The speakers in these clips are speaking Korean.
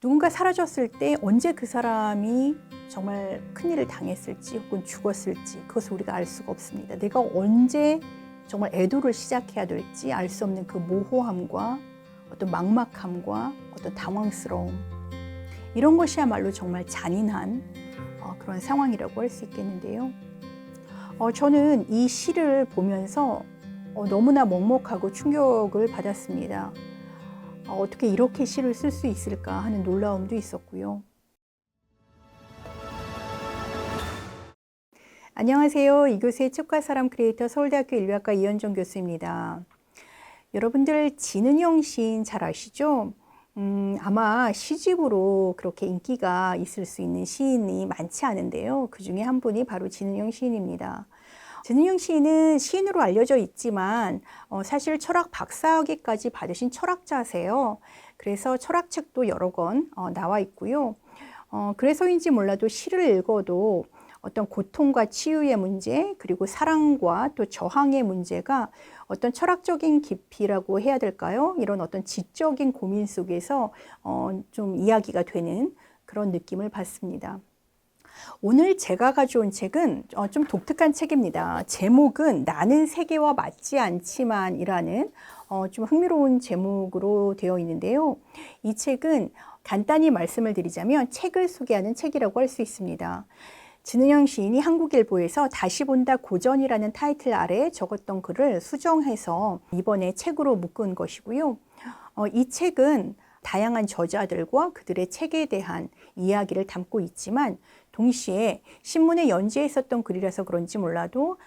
누군가 사라졌을 때 언제 그 사람이 정말 큰일을 당했을지 혹은 죽었을지 그것을 우리가 알 수가 없습니다. 내가 언제 정말 애도를 시작해야 될지 알 수 없는 그 모호함과 어떤 막막함과 어떤 당황스러움, 이런 것이야말로 정말 잔인한 그런 상황이라고 할 수 있겠는데요. 저는 이 시를 보면서 너무나 먹먹하고 충격을 받았습니다. 어떻게 이렇게 시를 쓸 수 있을까 하는 놀라움도 있었고요. 안녕하세요. 이교수의 책과사람 크리에이터 서울대학교 인류학과 이현정 교수입니다. 여러분들 진은영 시인 잘 아시죠? 아마 시집으로 그렇게 인기가 있을 수 있는 시인이 많지 않은데요. 그 중에 한 분이 바로 진은영 시인입니다. 진은영 시인은 시인으로 알려져 있지만 사실 철학 박사학위까지 받으신 철학자세요. 그래서 철학책도 여러 권 나와 있고요. 그래서인지 몰라도 시를 읽어도 어떤 고통과 치유의 문제, 그리고 사랑과 또 저항의 문제가 어떤 철학적인 깊이라고 해야 될까요? 이런 어떤 지적인 고민 속에서 좀 이야기가 되는 그런 느낌을 받습니다. 오늘 제가 가져온 책은 좀 독특한 책입니다. 제목은 나는 세계와 맞지 않지만 이라는 좀 흥미로운 제목으로 되어 있는데요. 이 책은 간단히 말씀을 드리자면 책을 소개하는 책이라고 할 수 있습니다. 진은영 시인이 한국일보에서 다시 본다 고전이라는 타이틀 아래 적었던 글을 수정해서 이번에 책으로 묶은 것이고요. 이 책은 다양한 저자들과 그들의 책에 대한 이야기를 담고 있지만 동시에 신문에 연재해 있었던 글이라서 그런지 몰라도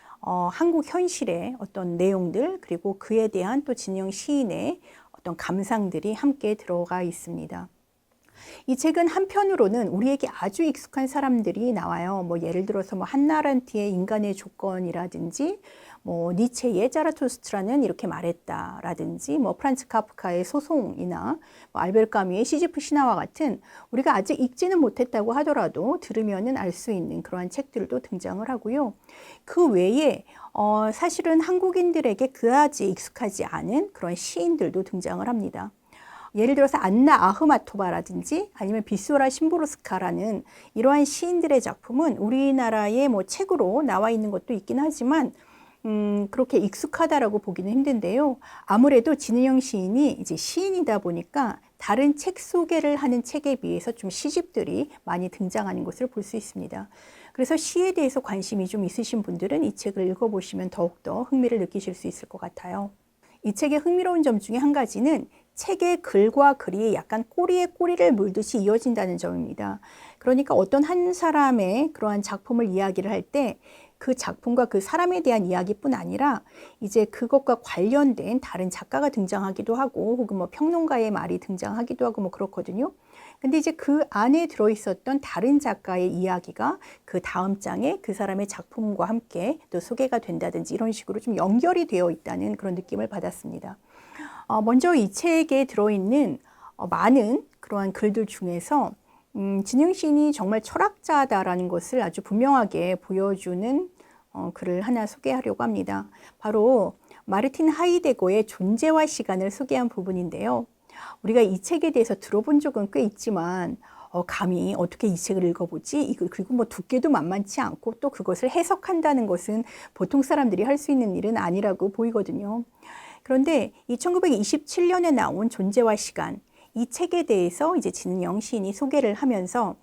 한국 현실의 어떤 내용들, 그리고 그에 대한 또 진은영 시인의 어떤 감상들이 함께 들어가 있습니다. 이 책은 한편으로는 우리에게 아주 익숙한 사람들이 나와요. 예를 들어서 한나 아렌트의 인간의 조건이라든지, 니체의 자라투스트라는 이렇게 말했다라든지, 프란츠 카프카의 소송이나 알베르 까뮈의 시지프 신화와 같은 우리가 아직 읽지는 못했다고 하더라도 들으면은 알 수 있는 그러한 책들도 등장을 하고요. 그 외에 사실은 한국인들에게 그다지 익숙하지 않은 그런 시인들도 등장을 합니다. 예를 들어서 안나 아흐마토바라든지 아니면 비소라 심보르스카라는 이러한 시인들의 작품은 우리나라의 책으로 나와 있는 것도 있긴 하지만 그렇게 익숙하다라고 보기는 힘든데요. 아무래도 진은영 시인이 이제 시인이다 보니까 다른 책 소개를 하는 책에 비해서 좀 시집들이 많이 등장하는 것을 볼 수 있습니다. 그래서 시에 대해서 관심이 좀 있으신 분들은 이 책을 읽어보시면 더욱더 흥미를 느끼실 수 있을 것 같아요. 이 책의 흥미로운 점 중에 한 가지는 책의 글과 글이 약간 꼬리에 꼬리를 물듯이 이어진다는 점입니다. 그러니까 어떤 한 사람의 그러한 작품을 이야기를 할 때 그 작품과 그 사람에 대한 이야기뿐 아니라 이제 그것과 관련된 다른 작가가 등장하기도 하고 혹은 평론가의 말이 등장하기도 하고 그렇거든요. 근데 이제 그 안에 들어있었던 다른 작가의 이야기가 그 다음 장에 그 사람의 작품과 함께 또 소개가 된다든지 이런 식으로 좀 연결이 되어 있다는 그런 느낌을 받았습니다. 먼저 이 책에 들어있는 많은 그러한 글들 중에서 진은영 시인이 정말 철학자다라는 것을 아주 분명하게 보여주는 글을 하나 소개하려고 합니다. 바로 마르틴 하이데거의 존재와 시간을 소개한 부분인데요. 우리가 이 책에 대해서 들어본 적은 꽤 있지만 감히 어떻게 이 책을 읽어보지? 그리고 두께도 만만치 않고 또 그것을 해석한다는 것은 보통 사람들이 할 수 있는 일은 아니라고 보이거든요. 그런데 이 1927년에 나온 존재와 시간, 이 책에 대해서 이제 진은영 시인이 소개를 하면서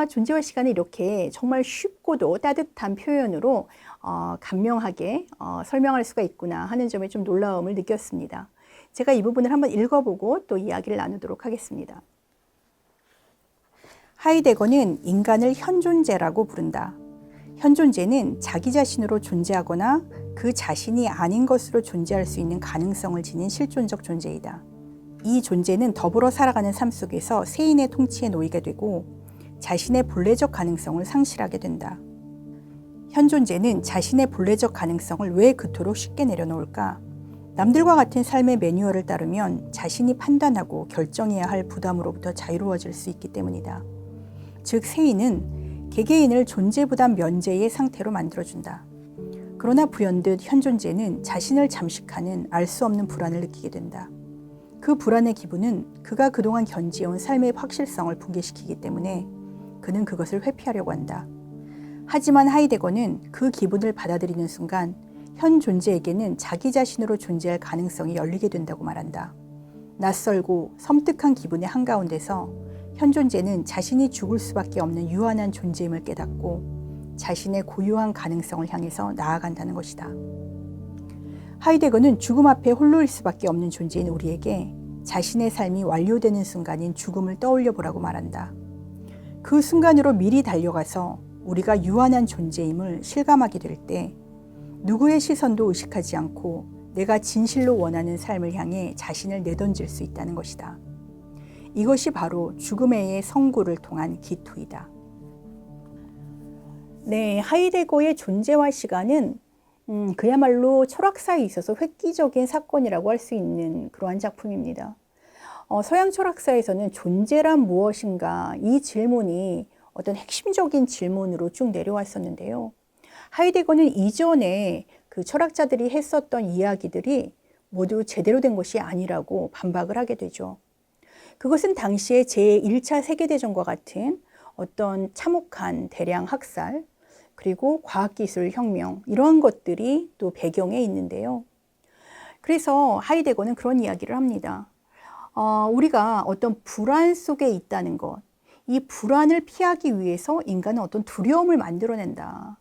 존재와 시간을 이렇게 정말 쉽고도 따뜻한 표현으로 간명하게 설명할 수가 있구나 하는 점에 좀 놀라움을 느꼈습니다. 제가 이 부분을 한번 읽어보고 또 이야기를 나누도록 하겠습니다. 하이데거는 인간을 현존재라고 부른다. 현존재는 자기 자신으로 존재하거나 그 자신이 아닌 것으로 존재할 수 있는 가능성을 지닌 실존적 존재이다. 이 존재는 더불어 살아가는 삶 속에서 세인의 통치에 놓이게 되고 자신의 본래적 가능성을 상실하게 된다. 현존재는 자신의 본래적 가능성을 왜 그토록 쉽게 내려놓을까? 남들과 같은 삶의 매뉴얼을 따르면 자신이 판단하고 결정해야 할 부담으로부터 자유로워질 수 있기 때문이다. 즉 세인은 개개인을 존재 부담 면제의 상태로 만들어준다. 그러나 불현듯 현존재는 자신을 잠식하는 알 수 없는 불안을 느끼게 된다. 그 불안의 기분은 그가 그동안 견지해온 삶의 확실성을 붕괴시키기 때문에 그는 그것을 회피하려고 한다. 하지만 하이데거는 그 기분을 받아들이는 순간 현 존재에게는 자기 자신으로 존재할 가능성이 열리게 된다고 말한다. 낯설고 섬뜩한 기분의 한가운데서 현 존재는 자신이 죽을 수밖에 없는 유한한 존재임을 깨닫고 자신의 고유한 가능성을 향해서 나아간다는 것이다. 하이데거는 죽음 앞에 홀로일 수밖에 없는 존재인 우리에게 자신의 삶이 완료되는 순간인 죽음을 떠올려 보라고 말한다. 그 순간으로 미리 달려가서 우리가 유한한 존재임을 실감하게 될 때 누구의 시선도 의식하지 않고 내가 진실로 원하는 삶을 향해 자신을 내던질 수 있다는 것이다. 이것이 바로 죽음의 성구를 통한 기토이다. 네, 하이데거의 존재와 시간은 그야말로 철학사에 있어서 획기적인 사건이라고 할 수 있는 그러한 작품입니다. 서양 철학사에서는 존재란 무엇인가 이 질문이 어떤 핵심적인 질문으로 쭉 내려왔었는데요. 하이데거는 이전에 그 철학자들이 했었던 이야기들이 모두 제대로 된 것이 아니라고 반박을 하게 되죠. 그것은 당시에 제1차 세계대전과 같은 어떤 참혹한 대량 학살, 그리고 과학기술 혁명 이런 것들이 또 배경에 있는데요. 그래서 하이데거는 그런 이야기를 합니다. 우리가 어떤 불안 속에 있다는 것, 이 불안을 피하기 위해서 인간은 어떤 두려움을 만들어낸다.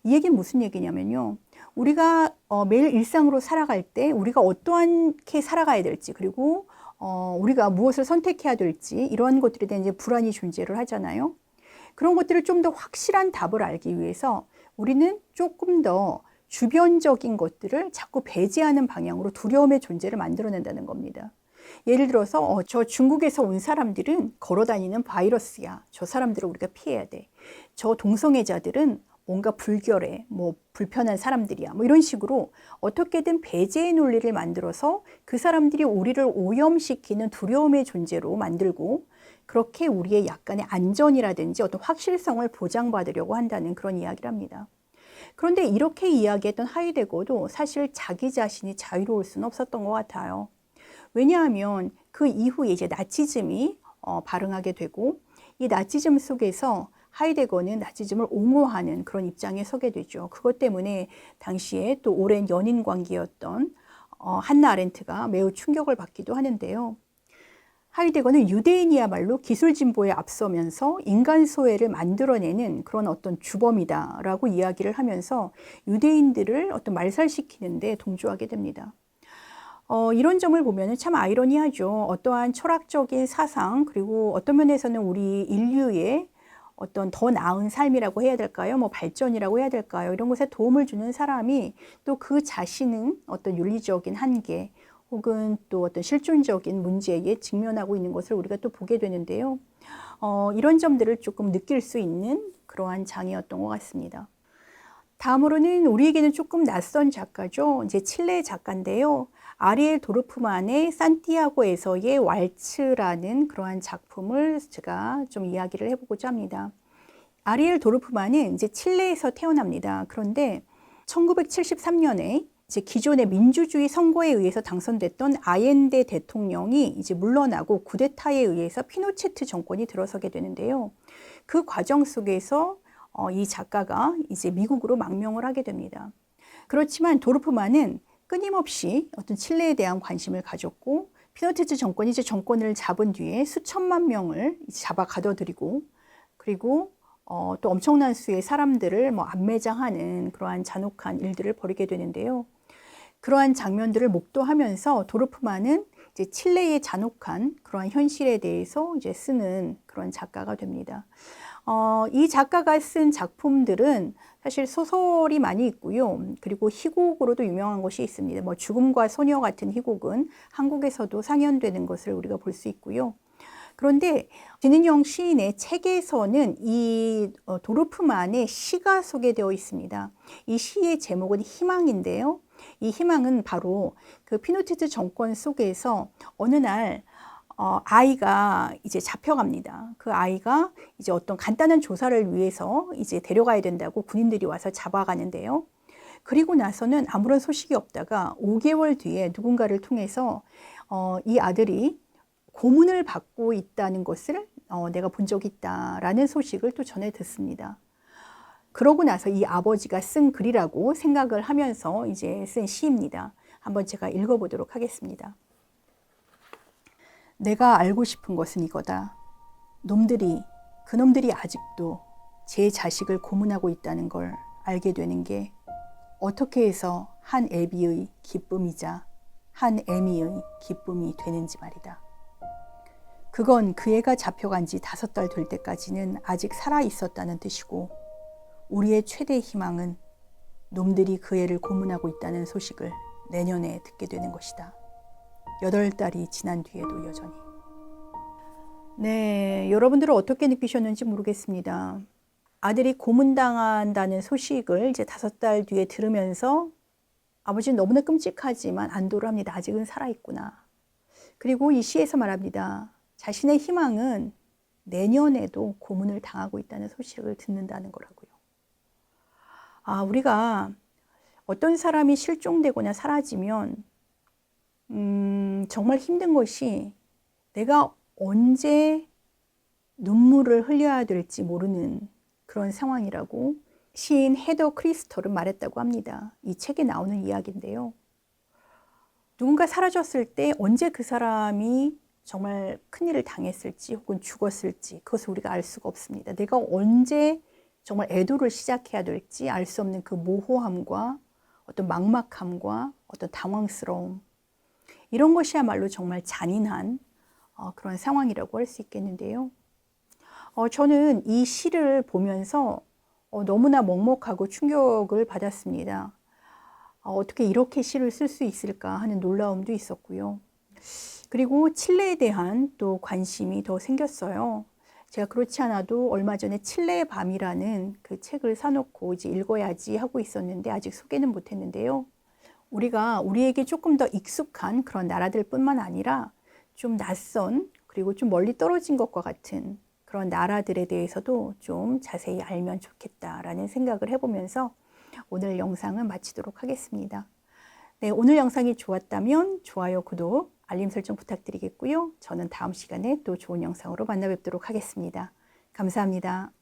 이 얘기는 무슨 얘기냐면요. 우리가 매일 일상으로 살아갈 때 우리가 어떠하게 살아가야 될지, 그리고 우리가 무엇을 선택해야 될지 이런 것들에 대한 이제 불안이 존재를 하잖아요. 그런 것들을 좀 더 확실한 답을 알기 위해서 우리는 조금 더 주변적인 것들을 자꾸 배제하는 방향으로 두려움의 존재를 만들어낸다는 겁니다. 예를 들어서 저 중국에서 온 사람들은 걸어다니는 바이러스야. 저 사람들을 우리가 피해야 돼. 저 동성애자들은 뭔가 불결해, 뭐 불편한 사람들이야. 뭐 이런 식으로 어떻게든 배제의 논리를 만들어서 그 사람들이 우리를 오염시키는 두려움의 존재로 만들고 그렇게 우리의 약간의 안전이라든지 어떤 확실성을 보장받으려고 한다는 그런 이야기를 합니다. 그런데 이렇게 이야기했던 하이데거도 사실 자기 자신이 자유로울 수는 없었던 것 같아요. 왜냐하면 그 이후에 이제 나치즘이 발흥하게 되고 이 나치즘 속에서 하이데거는 나치즘을 옹호하는 그런 입장에 서게 되죠. 그것 때문에 당시에 또 오랜 연인 관계였던 한나 아렌트가 매우 충격을 받기도 하는데요. 하이데거는 유대인이야말로 기술 진보에 앞서면서 인간 소외를 만들어내는 그런 어떤 주범이다라고 이야기를 하면서 유대인들을 어떤 말살시키는 데 동조하게 됩니다. 이런 점을 보면 참 아이러니하죠. 어떠한 철학적인 사상, 그리고 어떤 면에서는 우리 인류의 어떤 더 나은 삶이라고 해야 될까요? 뭐 발전이라고 해야 될까요? 이런 것에 도움을 주는 사람이 또 그 자신은 어떤 윤리적인 한계 혹은 또 어떤 실존적인 문제에 직면하고 있는 것을 우리가 또 보게 되는데요. 이런 점들을 조금 느낄 수 있는 그러한 장이었던 것 같습니다. 다음으로는 우리에게는 조금 낯선 작가죠. 이제 칠레 작가인데요. 아리엘 도르프만의 산티아고에서의 왈츠라는 그러한 작품을 제가 좀 이야기를 해보고자 합니다. 아리엘 도르프만은 이제 칠레에서 태어납니다. 그런데 1973년에 이제 기존의 민주주의 선거에 의해서 당선됐던 아옌데 대통령이 이제 물러나고 쿠데타에 의해서 피노체트 정권이 들어서게 되는데요. 그 과정 속에서 이 작가가 이제 미국으로 망명을 하게 됩니다. 그렇지만 도르프만은 끊임없이 어떤 칠레에 대한 관심을 가졌고 피노체트 정권이 이제 정권을 잡은 뒤에 수천만 명을 이제 잡아 가둬들이고 그리고 또 엄청난 수의 사람들을 뭐 암매장하는 그러한 잔혹한 일들을 벌이게 되는데요. 그러한 장면들을 목도하면서 도르프만은 이제 칠레의 잔혹한 그러한 현실에 대해서 이제 쓰는 그런 작가가 됩니다. 이 작가가 쓴 작품들은 사실 소설이 많이 있고요. 그리고 희곡으로도 유명한 것이 있습니다. 뭐 죽음과 소녀 같은 희곡은 한국에서도 상연되는 것을 우리가 볼 수 있고요. 그런데 진은영 시인의 책에서는 이 도르프만의 시가 소개되어 있습니다. 이 시의 제목은 희망인데요. 이 희망은 바로 그 피노체트 정권 속에서 어느 날 아이가 이제 잡혀갑니다. 그 아이가 이제 어떤 간단한 조사를 위해서 이제 데려가야 된다고 군인들이 와서 잡아가는데요. 그리고 나서는 아무런 소식이 없다가 5개월 뒤에 누군가를 통해서 이 아들이 고문을 받고 있다는 것을 내가 본 적이 있다라는 소식을 또 전해 듣습니다. 그러고 나서 이 아버지가 쓴 글이라고 생각을 하면서 이제 쓴 시입니다. 한번 제가 읽어보도록 하겠습니다. 내가 알고 싶은 것은 이거다. 그놈들이 아직도 제 자식을 고문하고 있다는 걸 알게 되는 게 어떻게 해서 한 애비의 기쁨이자 한 애미의 기쁨이 되는지 말이다. 그건 그 애가 잡혀간 지 5달 될 때까지는 아직 살아 있었다는 뜻이고, 우리의 최대 희망은 놈들이 그 애를 고문하고 있다는 소식을 내년에 듣게 되는 것이다. 8달이 지난 뒤에도 여전히. 네, 여러분들은 어떻게 느끼셨는지 모르겠습니다. 아들이 고문당한다는 소식을 이제 5달 뒤에 들으면서 아버지는 너무나 끔찍하지만 안도를 합니다. 아직은 살아있구나. 그리고 이 시에서 말합니다. 자신의 희망은 내년에도 고문을 당하고 있다는 소식을 듣는다는 거라고요. 우리가 어떤 사람이 실종되거나 사라지면 정말 힘든 것이 내가 언제 눈물을 흘려야 될지 모르는 그런 상황이라고 시인 헤더 크리스톨은 말했다고 합니다. 이 책에 나오는 이야기인데요. 누군가 사라졌을 때 언제 그 사람이 정말 큰일을 당했을지 혹은 죽었을지 그것을 우리가 알 수가 없습니다. 내가 언제 정말 애도를 시작해야 될지 알 수 없는 그 모호함과 어떤 막막함과 어떤 당황스러움, 이런 것이야말로 정말 잔인한 그런 상황이라고 할 수 있겠는데요. 저는 이 시를 보면서 너무나 먹먹하고 충격을 받았습니다. 어떻게 이렇게 시를 쓸 수 있을까 하는 놀라움도 있었고요. 그리고 칠레에 대한 또 관심이 더 생겼어요. 제가 그렇지 않아도 얼마 전에 칠레의 밤이라는 그 책을 사놓고 이제 읽어야지 하고 있었는데 아직 소개는 못했는데요. 우리에게 조금 더 익숙한 그런 나라들 뿐만 아니라 좀 낯선 그리고 좀 멀리 떨어진 것과 같은 그런 나라들에 대해서도 좀 자세히 알면 좋겠다라는 생각을 해보면서 오늘 영상은 마치도록 하겠습니다. 네, 오늘 영상이 좋았다면 좋아요, 구독, 알림 설정 부탁드리겠고요. 저는 다음 시간에 또 좋은 영상으로 만나 뵙도록 하겠습니다. 감사합니다.